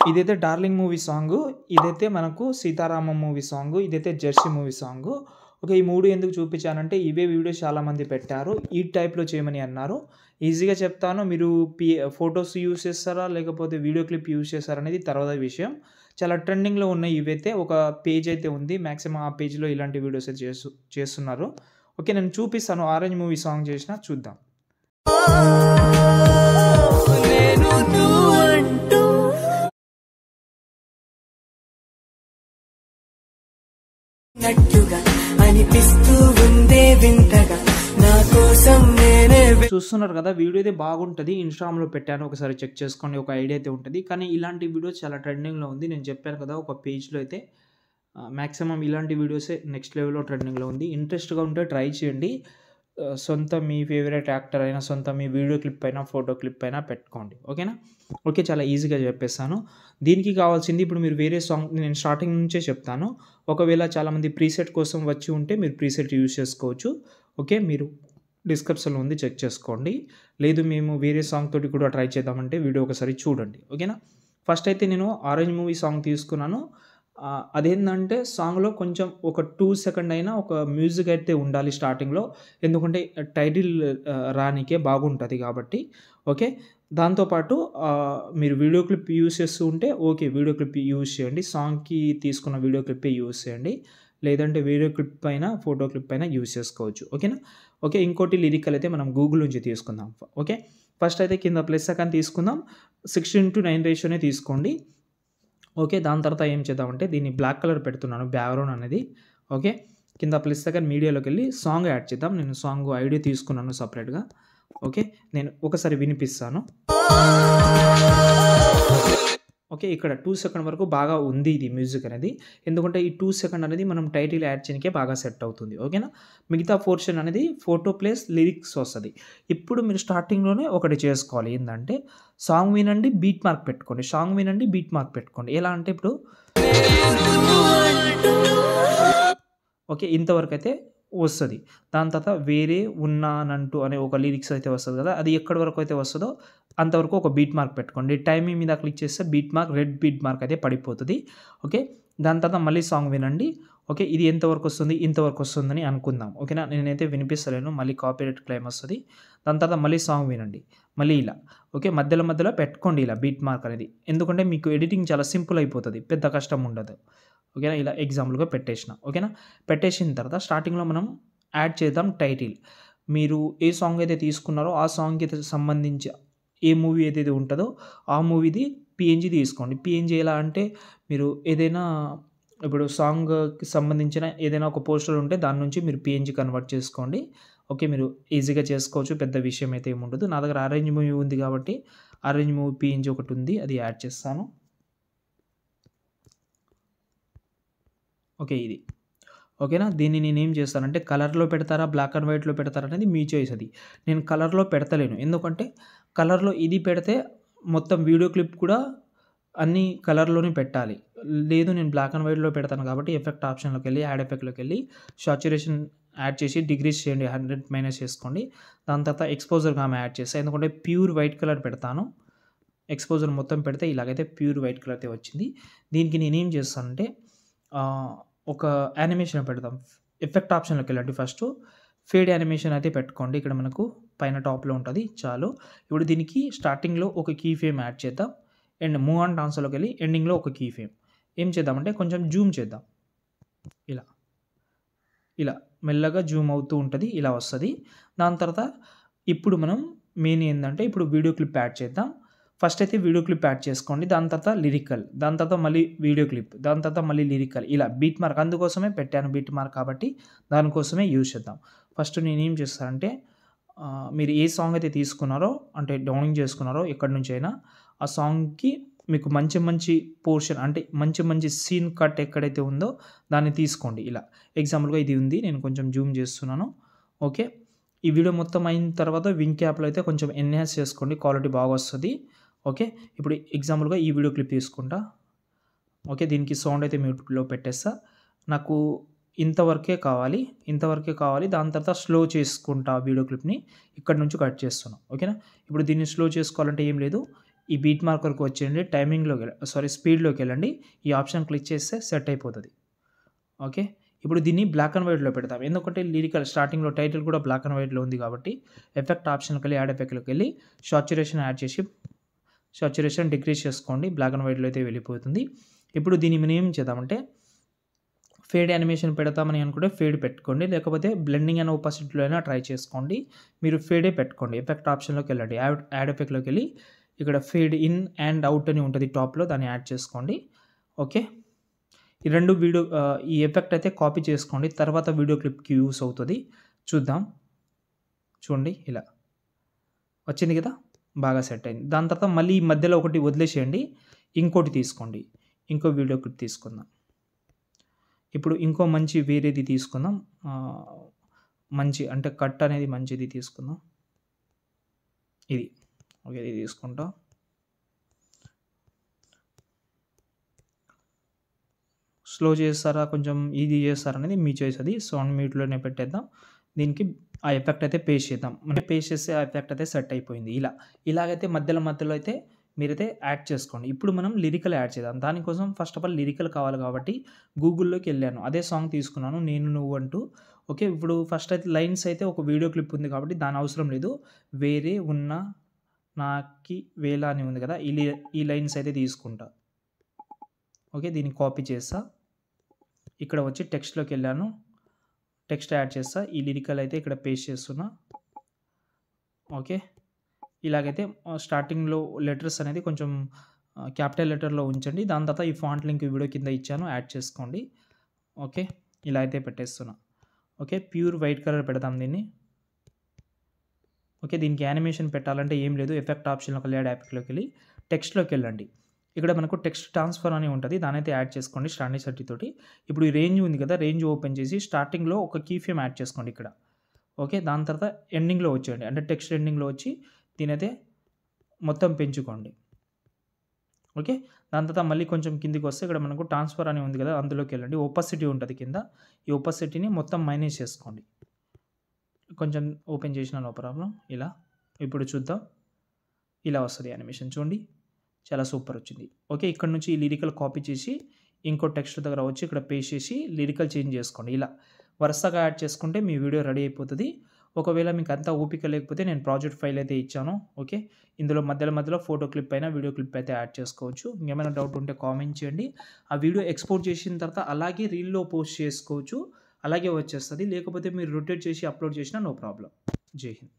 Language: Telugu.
ఇదైతే 'డార్లింగ్' మూవీ సాంగు. ఇదైతే మనకు 'సీతారామం' మూవీ సాంగు. ఇదైతే 'జెర్సీ' మూవీ సాంగు. ఓకే. ఈ 3 ఎందుకు చూపించానంటే ఇవే వీడియోస్ చాలామంది పెట్టారు. ఈ టైప్‌లో చేయమని అన్నారు. ఈజీగా చెప్తాను. మీరు ఫోటోస్ యూజ్ చేస్తారా? లేకపోతే వీడియో క్లిప్ యూజ్ చేస్తారా? అనేది తర్వాత విషయం. చాలా ట్రెండింగ్‌లో ఉన్నాయి ఇవైతే. ఒక పేజ్ అయితే ఉంది. మాక్సిమం ఆ పేజ్‌లో ఇలాంటి వీడియోస్ అయితే చేస్తున్నారు. ఓకే. నేను చూపిస్తాను. 'ఆరెంజ్' మూవీ సాంగ్ చేసినా చూద్దాం. నేను నువ్వంటూ నట్టుగా అనిపిస్తూ ఉందే వింతగా నా కోసం నేనే చూస్తున్నారు కదా! వీడియో అయితే బాగుంటది. ఇన్‌స్టాగ్రామ్‌లో పెట్టాను. ఒకసారి చెక్ చేసుకోండి. ఒక ఐడియా అయితే ఉంటది. కానీ ఇలాంటి వీడియోస్ చాలా ట్రెండింగ్‌లో ఉంది. నేను చెప్పాను కదా! ఒక పేజ్‌లో అయితే మాక్సిమం ఇలాంటి వీడియోసే నెక్స్ట్ లెవెల్‌లో ట్రెండింగ్‌లో ఉంది. ఇంట్రెస్ట్‌గా ఉంటే ట్రై చేయండి. సొంత మీ ఫేవరెట్ యాక్టర్ అయినా, సొంత మీ వీడియో క్లిప్ అయినా, ఫోటో క్లిప్ అయినా పెట్టుకోండి. ఓకేనా? ఓకే. చాలా ఈజీగా చెప్పేస్తాను. దీనికి కావాల్సింది ఇప్పుడు మీరు వేరే సాంగ్ నేను స్టార్టింగ్ నుంచే చెప్తాను. ఒకవేళ చాలామంది ప్రీసెట్ కోసం వచ్చి ఉంటే మీరు ప్రీసెట్ యూజ్ చేసుకోవచ్చు. ఓకే. మీరు డిస్క్రిప్షన్‌లో ఉంది చెక్ చేసుకోండి. లేదు మేము వేరే సాంగ్ తోటి కూడా ట్రై చేద్దామంటే వీడియో ఒకసారి చూడండి. ఓకేనా? ఫస్ట్ అయితే నేను 'ఆరెంజ్' మూవీ సాంగ్ తీసుకున్నాను. అదేందంటే సాంగ్‌లో కొంచెం ఒక 2 సెకండ్ అయినా ఒక మ్యూజిక్ అయితే ఉండాలి స్టార్టింగ్‌లో. ఎందుకంటే టైటిల్ రానీకే బాగుంటది కాబట్టి. ఓకే. దాంతో పాటు మీరు వీడియో క్లిప్ యూజ్ చేస్తూ ఉంటే ఓకే. వీడియో క్లిప్ యూజ్ చేయండి. సాంగ్‌కి తీసుకున్న వీడియో క్లిప్పే యూజ్ చేయండి. లేదంటే వీడియో క్లిప్ పైన, ఫోటో క్లిప్ పైన యూజ్ చేసుకోవచ్చు. ఓకేనా? ఓకే. ఇంకోటి లిరికల్ అయితే మనం గూగుల్ నుంచి తీసుకుందాం. ఓకే. ఫస్ట్ అయితే కింద ప్లస్ ఐకాన్ తీసుకుందాం. 16:9 రేషియోనే తీసుకోండి. ఓకే. దాని తర్వాత ఏం చేద్దామంటే దీన్ని బ్లాక్ కలర్ పెడుతున్నాను బ్యాక్‌గ్రౌండ్ అనేది. ఓకే. కింద ప్లస్ ఐకాన్ మీడియాలోకెళ్ళి సాంగ్ యాడ్ చేద్దాం. నేను సాంగ్ ఐడి తీసుకున్నాను సెపరేట్‌గా. ఓకే. నేను ఒకసారి వినిపిస్తాను. ఓకే. ఇక్కడ 2 సెకండ్ వరకు బాగా ఉంది ఇది మ్యూజిక్ అనేది. ఎందుకంటే ఈ 2 సెకండ్ అనేది మనం టైటిల్ యాడ్ చేయనికే బాగా సెట్ అవుతుంది. ఓకేనా? మిగతా పోర్షన్ అనేది ఫోటో ప్లస్ లిరిక్స్ వస్తది. ఇప్పుడు మీరు స్టార్టింగ్‌లోనే ఒకటి చేసుకోవాలి. ఏందంటే సాంగ్ వినండి, బీట్ మార్క్ పెట్టుకోండి. సాంగ్ వినండి, బీట్ మార్క్ పెట్టుకోండి. ఎలా అంటే ఇప్పుడు ఓకే. ఇంతవరకైతే వస్తది. దాని తర్వాత వేరే ఉన్నానంటూ అనే ఒక లిరిక్స్ అయితే వస్తది కదా! అది ఎక్కడి వరకు అయితే వస్తదో అంతవరకు ఒక బీట్ మార్క్ పెట్టుకోండి. టైమింగ్ మీద క్లిక్ చేస్తే beat mark, red beat mark అయితే పడిపోతది. ఓకే. దాని తర్వాత మళ్ళీ సాంగ్ వినండి. ఓకే. ఇది ఎంతవరకు వస్తుంది? ఇంతవరకు వస్తుందని అనుకుందాం. ఓకేనా? నేనైతే వినిపిస్తలేను. మళ్ళీ కాపీరైట్ క్లెయిమ్ వస్తది. దాని తర్వాత మళ్ళీ సాంగ్ వినండి. మళ్ళీ ఇలా. ఓకే. మధ్యలో మధ్యలో పెట్టుకోండి ఇలా బీట్ మార్క్ అనేది. ఎందుకంటే మీకు ఎడిటింగ్ చాలా సింపుల్ అయిపోతది. పెద్ద కష్టం ఉండదు. ఓకేనా? ఇలా ఎగ్జాంపుల్‌గా పెట్టేసిన. ఓకేనా? పెట్టేసిన తర్వాత స్టార్టింగ్‌లో మనం యాడ్ చేద్దాం టైటిల్. మీరు ఏ సాంగ్ అయితే తీసుకున్నారో ఆ సాంగ్‌కి సంబంధించి ఏ మూవీ ఏదైతే ఉంటదో ఆ మూవీది పీఎన్‌జీ తీసుకోండి. పీఎన్‌జీ ఎలా అంటే మీరు ఏదైనా ఇప్పుడు సాంగ్‌కి సంబంధించిన ఏదైనా ఒక పోస్టర్ ఉంటే దాని నుంచి మీరు పీఎన్‌జీ కన్వర్ట్ చేసుకోండి. ఓకే. మీరు ఈజీగా చేసుకోవచ్చు. పెద్ద విషయం అయితే ఏమి ఉండదు. నా దగ్గర ఆరెంజ్ మూవీ ఉంది కాబట్టి ఆరెంజ్ మూవీ పీఎన్‌జీ ఒకటి ఉంది. అది యాడ్ చేస్తాను. ఓకే. ఇది. ఓకేనా? దీన్ని నేనేం చేస్తానంటే కలర్‌లో పెడతారా? బ్లాక్ అండ్ వైట్‌లో పెడతారా? అనేది మీ చాయిస్ అది. నేను కలర్‌లో పెడతలేను. ఎందుకంటే కలర్‌లో ఇది పెడితే మొత్తం వీడియో క్లిప్ కూడా అన్నీ కలర్‌లోనే పెట్టాలి. లేదు నేను బ్లాక్ అండ్ వైట్‌లో పెడతాను కాబట్టి ఎఫెక్ట్ ఆప్షన్‌లోకెళ్ళి యాడ్ ఎఫెక్ట్‌లోకెళ్ళి సాచురేషన్ యాడ్ చేసి డిగ్రీస్ చేయండి. 100 మైనస్ చేసుకోండి. దాని తర్వాత ఎక్స్‌పోజర్ గామా యాడ్ చేస్తా. ఎందుకంటే ప్యూర్ వైట్ కలర్ పెడతాను. ఎక్స్‌పోజర్ మొత్తం పెడితే ఇలాగైతే ప్యూర్ వైట్ కలర్ అయితే వచ్చింది. దీనికి నేనేం చేస్తానంటే ఒక యానిమేషన్ పెడదాం. ఎఫెక్ట్ ఆప్షన్‌లోకెళ్ళండి ఫస్టు. ఫేడ్ యానిమేషన్ అయితే పెట్టుకోండి. ఇక్కడ మనకు పైన టాప్‌లో ఉంటది. చాలు. ఇప్పుడు దీనికి స్టార్టింగ్‌లో ఒక కీ ఫ్రేమ్ యాడ్ చేద్దాం. అండ్ మూవ్ ఆన్ ట్రాన్స్‌ఫర్‌లోకెళ్ళి ఎండింగ్‌లో ఒక కీ ఫ్రేమ్. ఏం చేద్దామంటే కొంచెం జూమ్ చేద్దాం. ఇలా. ఇలా మెల్లగా జూమ్ అవుతూ ఉంటది. ఇలా వస్తది. దాని తర్వాత ఇప్పుడు మనం మెయిన్ ఏందంటే ఇప్పుడు వీడియో క్లిప్ యాడ్ చేద్దాం. ఫస్ట్ అయితే వీడియో క్లిప్ యాడ్ చేసుకోండి. దాని తర్వాత లిరికల్. దాని తర్వాత మళ్ళీ వీడియో క్లిప్. దాని తర్వాత మళ్ళీ లిరికల్. ఇలా బీట్ మార్క్ అందుకోసమే పెట్టాను బీట్ మార్క్ కాబట్టి దానికోసమే యూజ్ చేద్దాం. ఫస్ట్ నేనేం చేస్తానంటే మీరు ఏ సాంగ్ అయితే తీసుకున్నారో అంటే డౌన్లోడ్ చేసుకున్నారో ఎక్కడి నుంచైనా ఆ సాంగ్‌కి మీకు మంచి మంచి పోర్షన్ అంటే మంచి మంచి సీన్ కట్ ఎక్కడైతే ఉందో దాన్ని తీసుకోండి ఇలా. ఎగ్జాంపుల్‌గా ఇది ఉంది. నేను కొంచెం జూమ్ చేస్తున్నాను. ఓకే. ఈ వీడియో మొత్తం అయిన తర్వాత వింక్ యాప్‌లో అయితే కొంచెం ఎన్హాన్స్ చేసుకోండి. క్వాలిటీ బాగొస్తది. ఓకే. ఇప్పుడు ఎగ్జాంపుల్‌గా ఈ వీడియో క్లిప్ తీసుకుంటా. ఓకే. దీనికి సౌండ్ అయితే మ్యూట్‌లో పెట్టేస్తా. నాకు ఇంతవరకే కావాలి. ఇంతవరకే కావాలి. దాని తర్వాత స్లో చేసుకుంటా వీడియో క్లిప్‌ని. ఇక్కడి నుంచి కట్ చేస్తున్నా. ఓకేనా. ఇప్పుడు దీన్ని స్లో చేసుకోవాలంటే ఏం లేదు. ఈ బీట్ మార్కర్కి వచ్చేయండి, స్పీడ్లోకి వెళ్ళండి, ఈ ఆప్షన్ క్లిక్ చేస్తే సెట్ అయిపోతుంది. ఓకే, ఇప్పుడు దీన్ని బ్లాక్ అండ్ వైట్లో పెడతాం, ఎందుకంటే లిరికల్ స్టార్టింగ్లో టైటిల్ కూడా బ్లాక్ అండ్ వైట్లో ఉంది కాబట్టి ఎఫెక్ట్ ఆప్షన్కి వెళ్ళి యాడ్ ఎఫెక్ట్లోకి వెళ్ళి సాచురేషన్ యాడ్ చేసి సాచురేషన్ డిక్రీజ్ చేసుకోండి, బ్లాక్ అండ్ వైట్లో అయితే వెళ్ళిపోతుంది. ఇప్పుడు దీన్ని మనం ఏం చేద్దామంటే ఫేడ్ యానిమేషన్ పెడతామని అనుకుంటే ఫేడ్ పెట్టుకోండి, లేకపోతే బ్లెండింగ్ అండ్ ఓపాసిటీలో అయినా ట్రై చేసుకోండి. మీరు ఫేడే పెట్టుకోండి. ఎఫెక్ట్ ఆప్షన్లోకి వెళ్ళండి, యాడ్ ఎఫెక్ట్లోకి వెళ్ళి ఇక్కడ ఫేడ్ ఇన్ అండ్ అవుట్ అని ఉంటుంది టాప్లో, దాన్ని యాడ్ చేసుకోండి. ఓకే, ఈ రెండు ఈ ఎఫెక్ట్ అయితే కాపీ చేసుకోండి, తర్వాత వీడియో క్లిప్కి యూస్ అవుతుంది. చూద్దాం, చూడండి ఇలా వచ్చింది కదా, బాగా సెట్ అయింది. దాని తర్వాత మళ్ళీ ఈ మధ్యలో ఒకటి వదిలేసేయండి, ఇంకోటి తీసుకోండి, ఇంకో వీడియో క్లిప్ తీసుకుందాం. ఇప్పుడు ఇంకో మంచి వేరేది తీసుకుందాం, మంచి అంటే కట్ అనేది మంచిది తీసుకుందాం. ఇది ఓకే, ఇది తీసుకుంటాం. స్లో చేస్తారా కొంచెం ఈజీ చేస్తారా అనేది మీ చాయిస్, అది సౌండ్ మ్యూట్లోనే పెట్టేద్దాం. దీనికి ఆ ఎఫెక్ట్ అయితే పేస్ట్ చేద్దాం, అంటే పేస్ట్ చేస్తే ఆ ఎఫెక్ట్ అయితే సెట్ అయిపోయింది. ఇలాగైతే మధ్యలో అయితే మీరైతే యాడ్ చేసుకోండి. ఇప్పుడు మనం లిరికల్ యాడ్ చేద్దాం. దానికోసం ఫస్ట్ ఆఫ్ ఆల్ లిరికల్ కావాలి కాబట్టి గూగుల్లోకి వెళ్ళాను, అదే సాంగ్ తీసుకున్నాను, నేను నువ్వు అంటూ. ఓకే, ఇప్పుడు ఫస్ట్ అయితే లైన్స్ అయితే ఒక వీడియో క్లిప్ ఉంది కాబట్టి దాని అవసరం లేదు. వేరే ఉన్న నాకి వేళ అని ఉంది కదా, ఈ లైన్స్ అయితే తీసుకుంటా. ఓకే, దీన్ని కాపీ చేస్తా, ఇక్కడ వచ్చి టెక్స్ట్లోకి వెళ్ళాను, టెక్స్ట్ యాడ్ చేస్తా, ఈ లిరికల్ అయితే ఇక్కడ పేస్ట్ చేస్తున్నా. ఓకే, ఇలాగైతే స్టార్టింగ్లో లెటర్స్ అనేది కొంచెం క్యాపిటల్ లెటర్లో ఉంచండి. దాని తర్వాత ఈ ఫాంట్ లింక్ వీడియో కింద ఇచ్చాను, యాడ్ చేసుకోండి. ఓకే, ఇలా అయితే పెట్టేస్తున్నా. ఓకే, ప్యూర్ వైట్ కలర్ పెడదాం దీన్ని. ఓకే, దీనికి యానిమేషన్ పెట్టాలంటే ఏం లేదు, ఎఫెక్ట్ ఆప్షన్లోకి యాడ్ ఎఫెక్ట్లోకి వెళ్ళి టెక్స్ట్లోకి వెళ్ళండి. ఇక్కడ మనకు టెక్స్ట్ ట్రాన్స్ఫర్ అని ఉంటుంది, దాని అయితే యాడ్ చేసుకోండి స్టాండర్డ్ సెట్ తోటి. ఇప్పుడు ఈ రేంజ్ ఉంది కదా, రేంజ్ ఓపెన్ చేసి స్టార్టింగ్లో ఒక కీ ఫ్రేమ్ యాడ్ చేసుకోండి ఇక్కడ. ఓకే, దాని తర్వాత ఎండింగ్లో వచ్చేయండి, అంటే టెక్స్ట్ ఎండింగ్లో వచ్చి దీనైతే మొత్తం పెంచుకోండి. ఓకే, దాని తర్వాత మళ్ళీ కొంచెం కిందికి వస్తే ఇక్కడ మనకు ట్రాన్స్ఫర్ అని ఉంది కదా, అందులోకి వెళ్ళండి, ఓపాసిటీ ఉంటుంది కింద, ఈ ఓపాసిటీని మొత్తం మైనస్ చేసుకోండి. కొంచెం ఓపెన్ చేసిన నో ప్రాబ్లం. ఇలా ఇప్పుడు చూద్దాం, ఇలా వస్తుంది యానిమేషన్, చూడండి చాలా సూపర్ వచ్చింది. ఓకే, ఇక్కడ నుంచి ఈ లిరికల్ కాపీ చేసి ఇంకో టెక్స్ట్ దగ్గర వచ్చి ఇక్కడ పేస్ట్ చేసి లిరికల్ చేంజ్ చేసుకోండి. ఇలా వరుసగా యాడ్ చేసుకుంటే మీ వీడియో రెడీ అయిపోతుంది. ఒకవేళ మీకు అంతా ఓపిక లేకపోతే నేను ప్రాజెక్ట్ ఫైల్ అయితే ఇచ్చాను. ఓకే, ఇందులో మధ్యలో ఫోటో క్లిప్ అయినా వీడియో క్లిప్ అయితే యాడ్ చేసుకోవచ్చు. ఇంకేమైనా డౌట్ ఉంటే కామెంట్ చేయండి. ఆ వీడియో ఎక్స్పోర్ట్ చేసిన తర్వాత అలాగే రీల్లో పోస్ట్ చేసుకోవచ్చు, అలాగే వచ్చేస్తుంది. లేకపోతే మీరు రొటేట్ చేసి అప్లోడ్ చేసినా నో ప్రాబ్లం. జై హింద్.